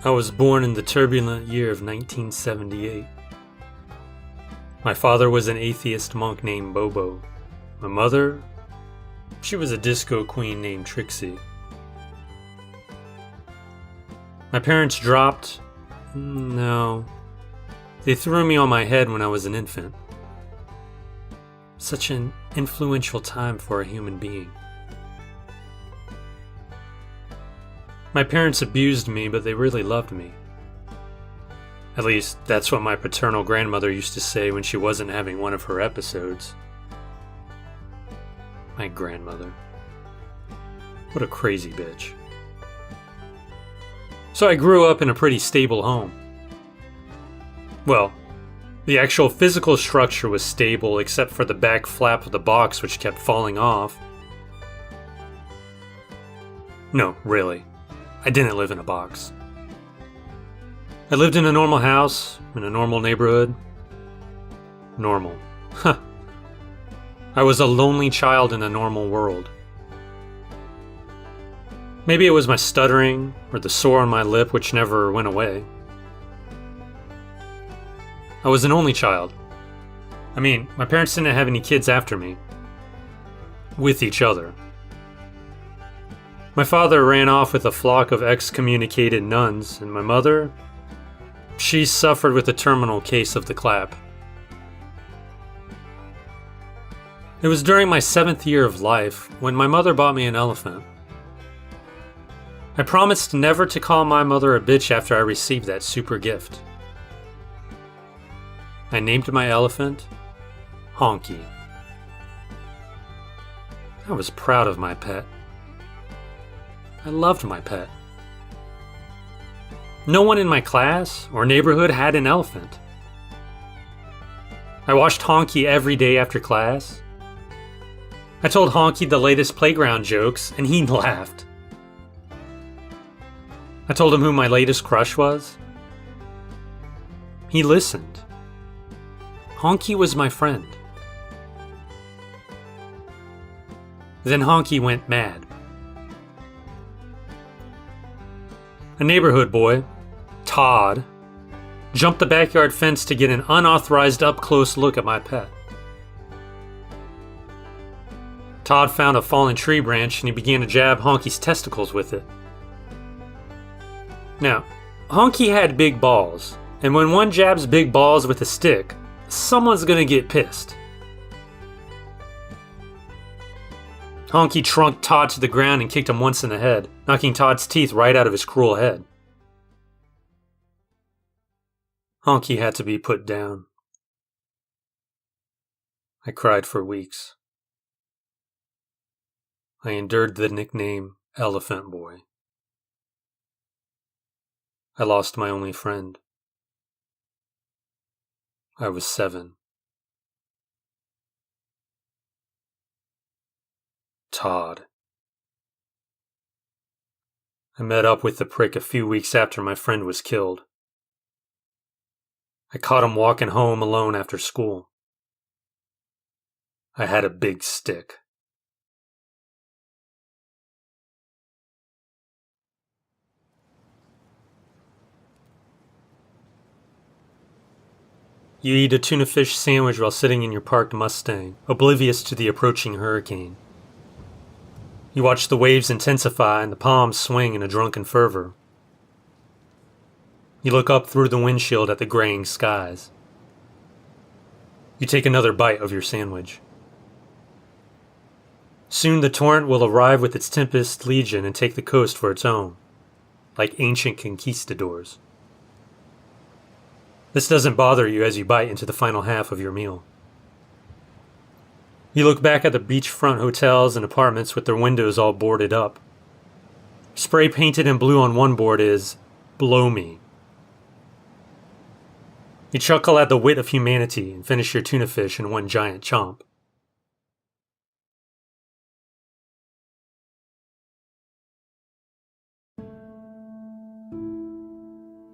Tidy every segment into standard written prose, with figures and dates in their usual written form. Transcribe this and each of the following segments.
I was born in the turbulent year of 1978. My father was an atheist monk named Bobo. My mother, she was a disco queen named Trixie. My parents dropped... No. They threw me on my head when I was an infant. Such an influential time for a human being. My parents abused me, but they really loved me. At least, that's what my paternal grandmother used to say when she wasn't having one of her episodes. My grandmother. What a crazy bitch. So I grew up in a pretty stable home. Well, the actual physical structure was stable except for the back flap of the box which kept falling off. No, really. I didn't live in a box. I lived in a normal house, in a normal neighborhood. Normal. Huh. I was a lonely child in a normal world. Maybe it was my stuttering, or the sore on my lip which never went away. I was an only child. I mean, my parents didn't have any kids after me. With each other. My father ran off with a flock of excommunicated nuns, and my mother, she suffered with a terminal case of the clap. It was during my 7th year of life when my mother bought me an elephant. I promised never to call my mother a bitch after I received that super gift. I named my elephant Honky. I was proud of my pet. I loved my pet. No one in my class or neighborhood had an elephant. I watched Honky every day after class. I told Honky the latest playground jokes, and he laughed. I told him who my latest crush was. He listened. Honky was my friend. Then Honky went mad. A neighborhood boy, Todd, jumped the backyard fence to get an unauthorized up-close look at my pet. Todd found a fallen tree branch and he began to jab Honky's testicles with it. Now, Honky had big balls, and when one jabs big balls with a stick, someone's gonna get pissed. Honky trunked Todd to the ground and kicked him once in the head, knocking Todd's teeth right out of his cruel head. Honky had to be put down. I cried for weeks. I endured the nickname Elephant Boy. I lost my only friend. I was 7. Todd. I met up with the prick a few weeks after my friend was killed. I caught him walking home alone after school. I had a big stick. You eat a tuna fish sandwich while sitting in your parked Mustang, oblivious to the approaching hurricane. You watch the waves intensify and the palms swing in a drunken fervor. You look up through the windshield at the graying skies. You take another bite of your sandwich. Soon the torrent will arrive with its tempest legion and take the coast for its own, like ancient conquistadors. This doesn't bother you as you bite into the final half of your meal. You look back at the beachfront hotels and apartments with their windows all boarded up. Spray painted in blue on one board is, "Blow me." You chuckle at the wit of humanity and finish your tuna fish in one giant chomp.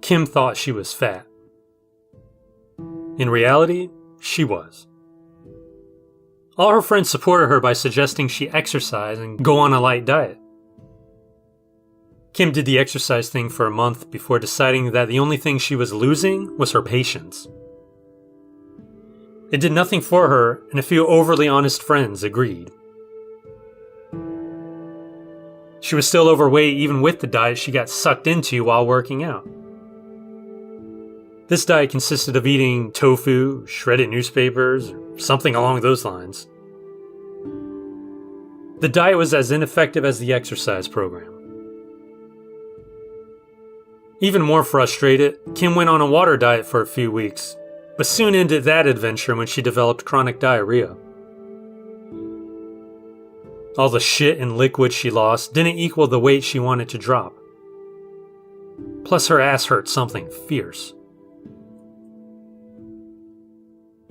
Kim thought she was fat. In reality, she was. All her friends supported her by suggesting she exercise and go on a light diet. Kim did the exercise thing for a month before deciding that the only thing she was losing was her patience. It did nothing for her, and a few overly honest friends agreed. She was still overweight even with the diet she got sucked into while working out. This diet consisted of eating tofu, shredded newspapers, or something along those lines. The diet was as ineffective as the exercise program. Even more frustrated, Kim went on a water diet for a few weeks, but soon ended that adventure when she developed chronic diarrhea. All the shit and liquid she lost didn't equal the weight she wanted to drop. Plus her ass hurt something fierce.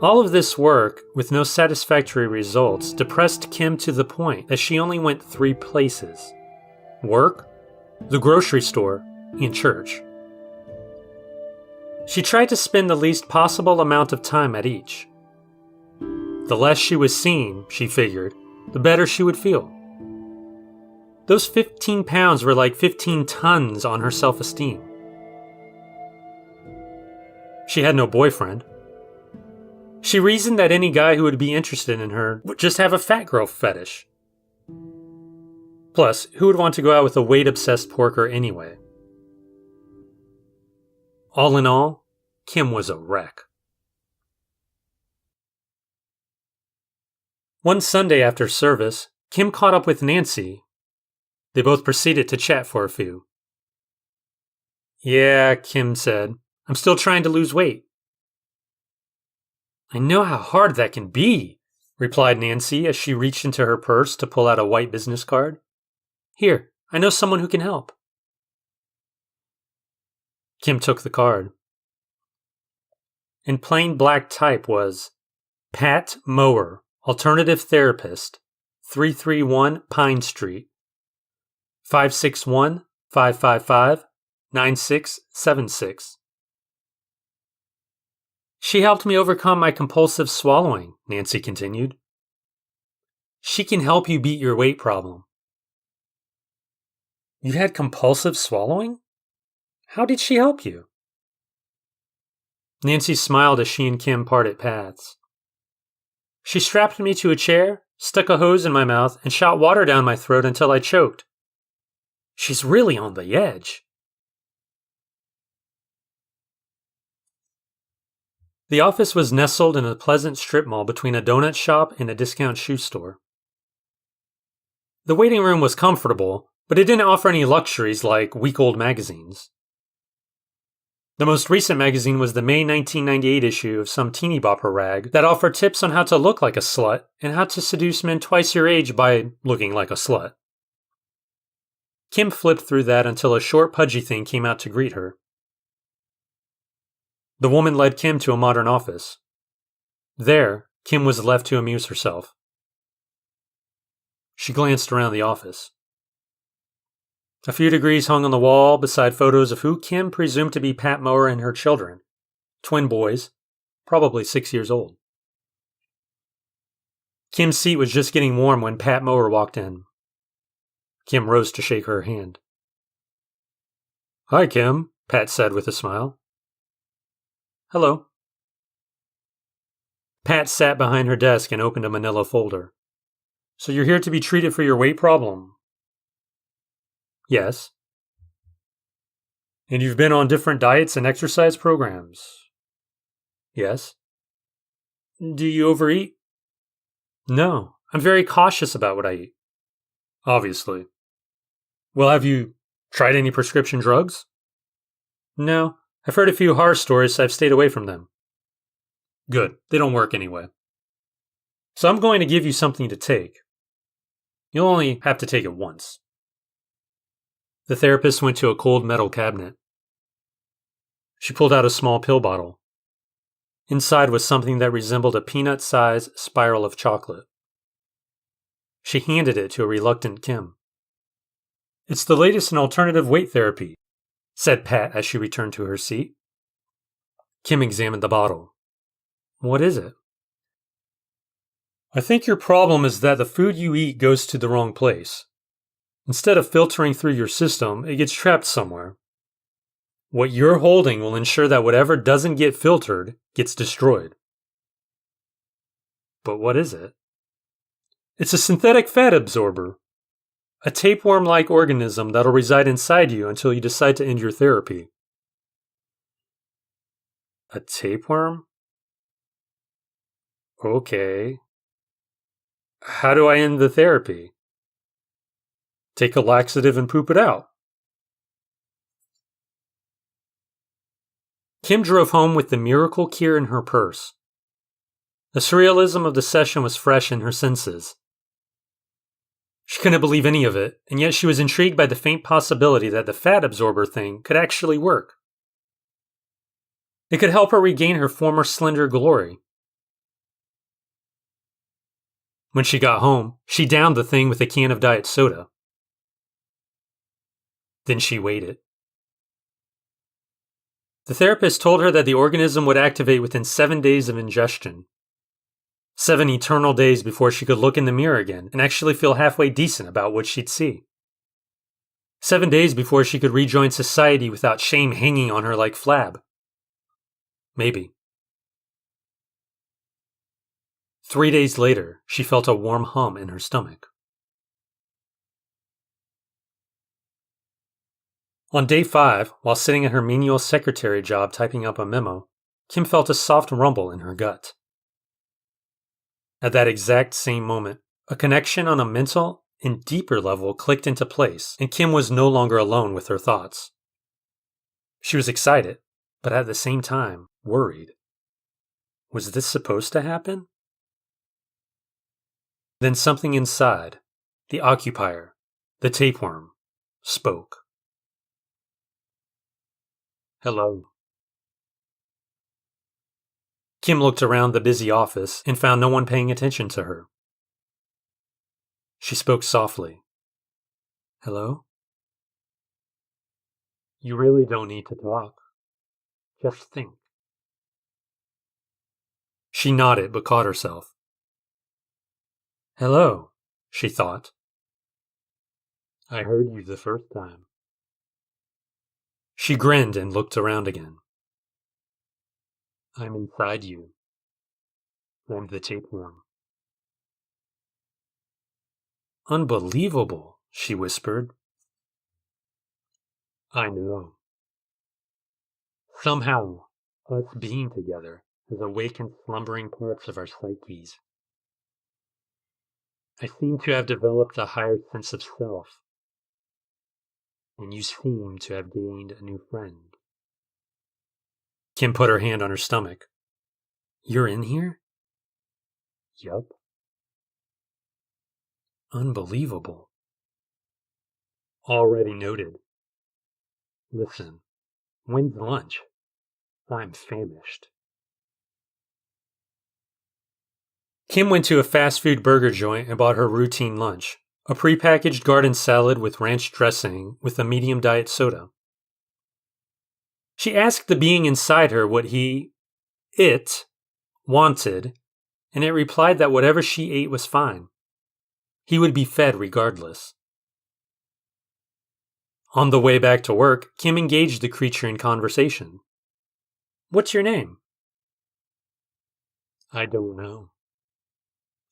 All of this work, with no satisfactory results, depressed Kim to the point that she only went 3 places: work, the grocery store, and church. She tried to spend the least possible amount of time at each. The less she was seen, she figured, the better she would feel. Those 15 pounds were like 15 tons on her self-esteem. She had no boyfriend. She reasoned that any guy who would be interested in her would just have a fat girl fetish. Plus, who would want to go out with a weight-obsessed porker anyway? All in all, Kim was a wreck. One Sunday after service, Kim caught up with Nancy. They both proceeded to chat for a few. "Yeah," Kim said, "I'm still trying to lose weight." "I know how hard that can be," replied Nancy as she reached into her purse to pull out a white business card. "Here, I know someone who can help." Kim took the card. In plain black type was Pat Mower, Alternative Therapist, 331 Pine Street, 561-555-9676. "She helped me overcome my compulsive swallowing," Nancy continued. "She can help you beat your weight problem." "You had compulsive swallowing? How did she help you?" Nancy smiled as she and Kim parted paths. "She strapped me to a chair, stuck a hose in my mouth, and shot water down my throat until I choked. She's really on the edge." The office was nestled in a pleasant strip mall between a donut shop and a discount shoe store. The waiting room was comfortable, but it didn't offer any luxuries like week-old magazines. The most recent magazine was the May 1998 issue of some teeny bopper rag that offered tips on how to look like a slut and how to seduce men twice your age by looking like a slut. Kim flipped through that until a short, pudgy thing came out to greet her. The woman led Kim to a modern office. There, Kim was left to amuse herself. She glanced around the office. A few degrees hung on the wall beside photos of who Kim presumed to be Pat Mower and her children, twin boys, probably 6 years old. Kim's seat was just getting warm when Pat Mower walked in. Kim rose to shake her hand. "Hi, Kim," Pat said with a smile. "Hello." Pat sat behind her desk and opened a manila folder. "So you're here to be treated for your weight problem?" "Yes." "And you've been on different diets and exercise programs?" "Yes." "Do you overeat?" "No, I'm very cautious about what I eat." "Obviously. Well, have you tried any prescription drugs?" "No, I've heard a few horror stories, so I've stayed away from them." "Good, they don't work anyway. So I'm going to give you something to take. You'll only have to take it once." The therapist went to a cold metal cabinet. She pulled out a small pill bottle. Inside was something that resembled a peanut-sized spiral of chocolate. She handed it to a reluctant Kim. "It's the latest in alternative weight therapy," said Pat as she returned to her seat. Kim examined the bottle. "What is it?" "I think your problem is that the food you eat goes to the wrong place. Instead of filtering through your system, it gets trapped somewhere. What you're holding will ensure that whatever doesn't get filtered gets destroyed. But what is it? It's a synthetic fat absorber. A tapeworm-like organism that'll reside inside you until you decide to end your therapy. A tapeworm? Okay. How do I end the therapy? Take a laxative and poop it out. Kim drove home with the miracle cure in her purse. The surrealism of the session was fresh in her senses. She couldn't believe any of it, and yet she was intrigued by the faint possibility that the fat absorber thing could actually work. It could help her regain her former slender glory. When she got home, she downed the thing with a can of diet soda. Then she waited. The therapist told her that the organism would activate within 7 days of ingestion. 7 eternal days before she could look in the mirror again and actually feel halfway decent about what she'd see. 7 days before she could rejoin society without shame hanging on her like flab. Maybe. 3 days later, she felt a warm hum in her stomach. On day 5, while sitting at her menial secretary job typing up a memo, Kim felt a soft rumble in her gut. At that exact same moment, a connection on a mental and deeper level clicked into place, and Kim was no longer alone with her thoughts. She was excited, but at the same time, worried. Was this supposed to happen? Then something inside, the occupier, the tapeworm, spoke. Hello. Kim looked around the busy office and found no one paying attention to her. She spoke softly. Hello? You really don't need to talk. Just think. She nodded but caught herself. Hello, she thought. I heard you the first time. She grinned and looked around again. I'm inside you. I'm the tapeworm. Unbelievable, she whispered. I know. Somehow, us being together has awakened slumbering parts of our psyches. I seem to have developed a higher sense of self, and you seem to have gained a new friend. Kim put her hand on her stomach. You're in here? Yup. Unbelievable. Already noted. Listen, when's lunch? I'm famished. Kim went to a fast food burger joint and bought her routine lunch, a prepackaged garden salad with ranch dressing with a medium diet soda. She asked the being inside her what it, wanted, and it replied that whatever she ate was fine. He would be fed regardless. On the way back to work, Kim engaged the creature in conversation. What's your name? I don't know.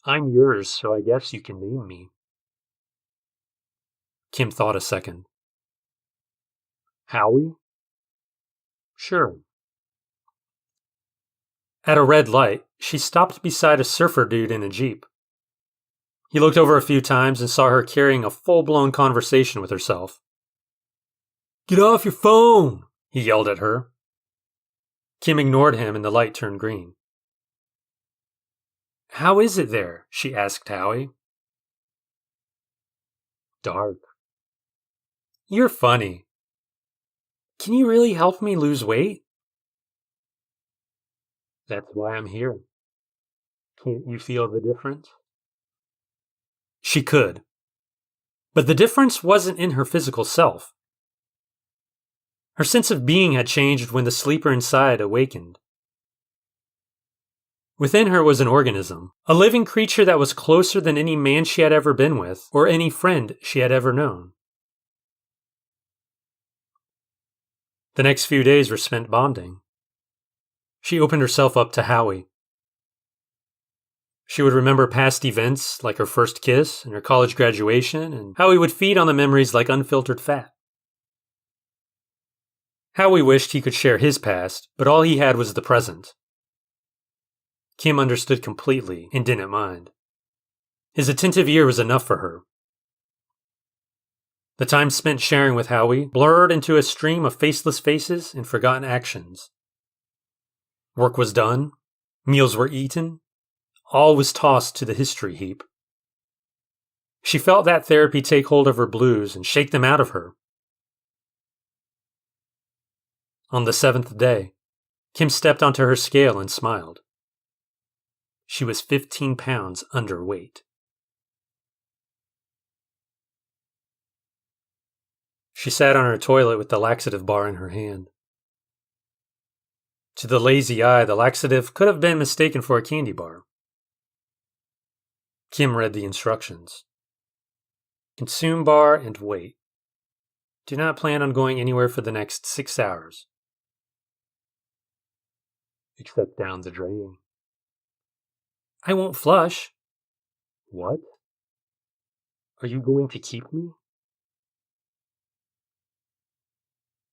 I'm yours, so I guess you can name me. Kim thought a second. Howie? Sure. At a red light, she stopped beside a surfer dude in a Jeep. He looked over a few times and saw her carrying a full-blown conversation with herself. Get off your phone, he yelled at her. Kim ignored him and the light turned green. How is it there? She asked Howie. Dark. You're funny. Can you really help me lose weight? That's why I'm here. Can't you feel the difference? She could. But the difference wasn't in her physical self. Her sense of being had changed when the sleeper inside awakened. Within her was an organism, a living creature that was closer than any man she had ever been with, or any friend she had ever known. The next few days were spent bonding. She opened herself up to Howie. She would remember past events like her first kiss and her college graduation, and Howie would feed on the memories like unfiltered fat. Howie wished he could share his past, but all he had was the present. Kim understood completely and didn't mind. His attentive ear was enough for her. The time spent sharing with Howie blurred into a stream of faceless faces and forgotten actions. Work was done, meals were eaten, all was tossed to the history heap. She felt that therapy take hold of her blues and shake them out of her. On the 7th day, Kim stepped onto her scale and smiled. She was 15 pounds underweight. She sat on her toilet with the laxative bar in her hand. To the lazy eye, the laxative could have been mistaken for a candy bar. Kim read the instructions. Consume bar and wait. Do not plan on going anywhere for the next 6 hours. Except down the drain. I won't flush. What? Are you going to keep me?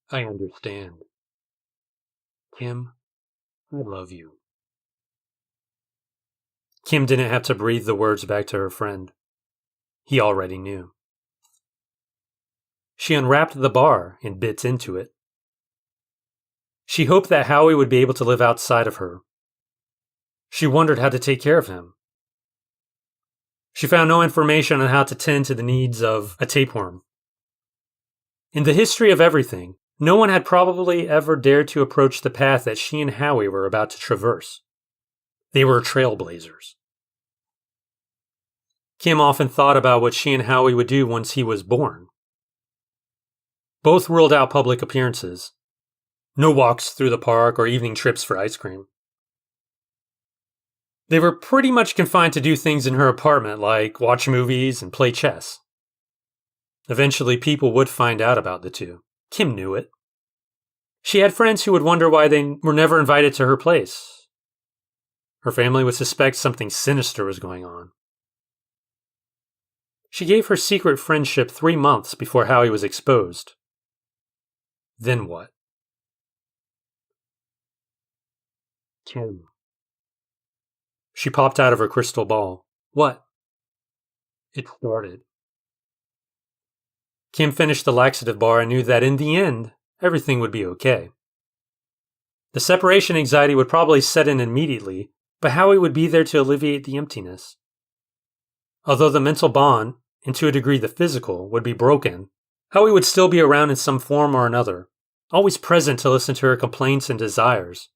I understand. Kim, I love you. Kim didn't have to breathe the words back to her friend. He already knew. She unwrapped the bar and bit into it. She hoped that Howie would be able to live outside of her. She wondered how to take care of him. She found no information on how to tend to the needs of a tapeworm. In the history of everything, no one had probably ever dared to approach the path that she and Howie were about to traverse. They were trailblazers. Kim often thought about what she and Howie would do once he was born. Both ruled out public appearances. No walks through the park or evening trips for ice cream. They were pretty much confined to do things in her apartment like watch movies and play chess. Eventually, people would find out about the two. Kim knew it. She had friends who would wonder why they were never invited to her place. Her family would suspect something sinister was going on. She gave her secret friendship 3 months before Howie was exposed. Then what? Kim. She popped out of her crystal ball. What? It started. Kim finished the laxative bar and knew that in the end, everything would be okay. The separation anxiety would probably set in immediately, but Howie would be there to alleviate the emptiness. Although the mental bond, and to a degree the physical, would be broken, Howie would still be around in some form or another, always present to listen to her complaints and desires.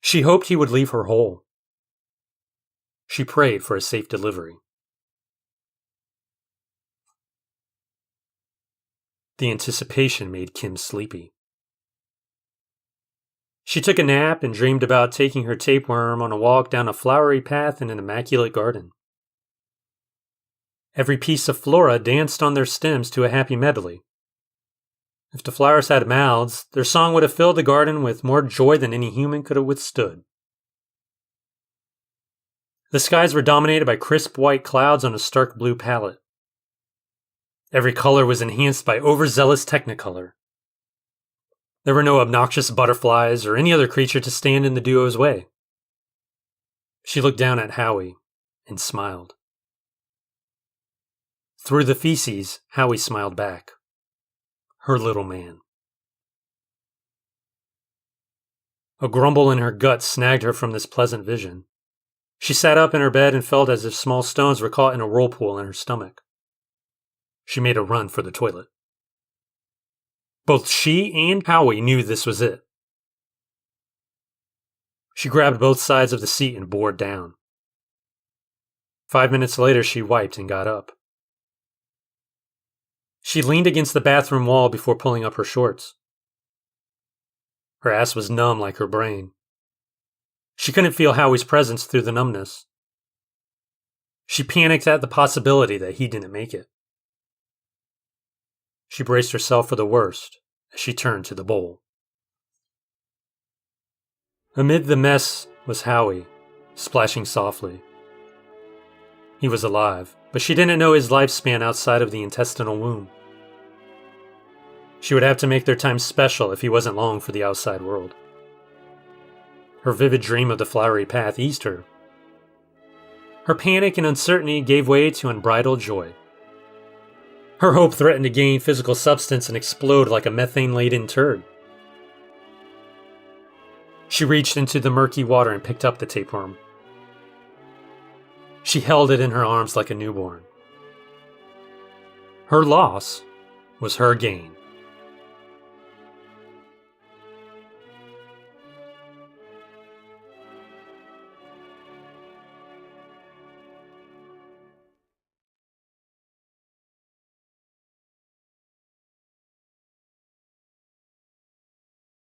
She hoped he would leave her whole. She prayed for a safe delivery. The anticipation made Kim sleepy. She took a nap and dreamed about taking her tapeworm on a walk down a flowery path in an immaculate garden. Every piece of flora danced on their stems to a happy medley. If the flowers had mouths, their song would have filled the garden with more joy than any human could have withstood. The skies were dominated by crisp white clouds on a stark blue palette. Every color was enhanced by overzealous technicolor. There were no obnoxious butterflies or any other creature to stand in the duo's way. She looked down at Howie and smiled. Through the feces, Howie smiled back. Her little man. A grumble in her gut snagged her from this pleasant vision. She sat up in her bed and felt as if small stones were caught in a whirlpool in her stomach. She made a run for the toilet. Both she and Howie knew this was it. She grabbed both sides of the seat and bore down. 5 minutes later, she wiped and got up. She leaned against the bathroom wall before pulling up her shorts. Her ass was numb like her brain. She couldn't feel Howie's presence through the numbness. She panicked at the possibility that he didn't make it. She braced herself for the worst as she turned to the bowl. Amid the mess was Howie, splashing softly. He was alive, but she didn't know his lifespan outside of the intestinal womb. She would have to make their time special if he wasn't long for the outside world. Her vivid dream of the flowery path eased her. Her panic and uncertainty gave way to unbridled joy. Her hope threatened to gain physical substance and explode like a methane-laden turd. She reached into the murky water and picked up the tapeworm. She held it in her arms like a newborn. Her loss was her gain.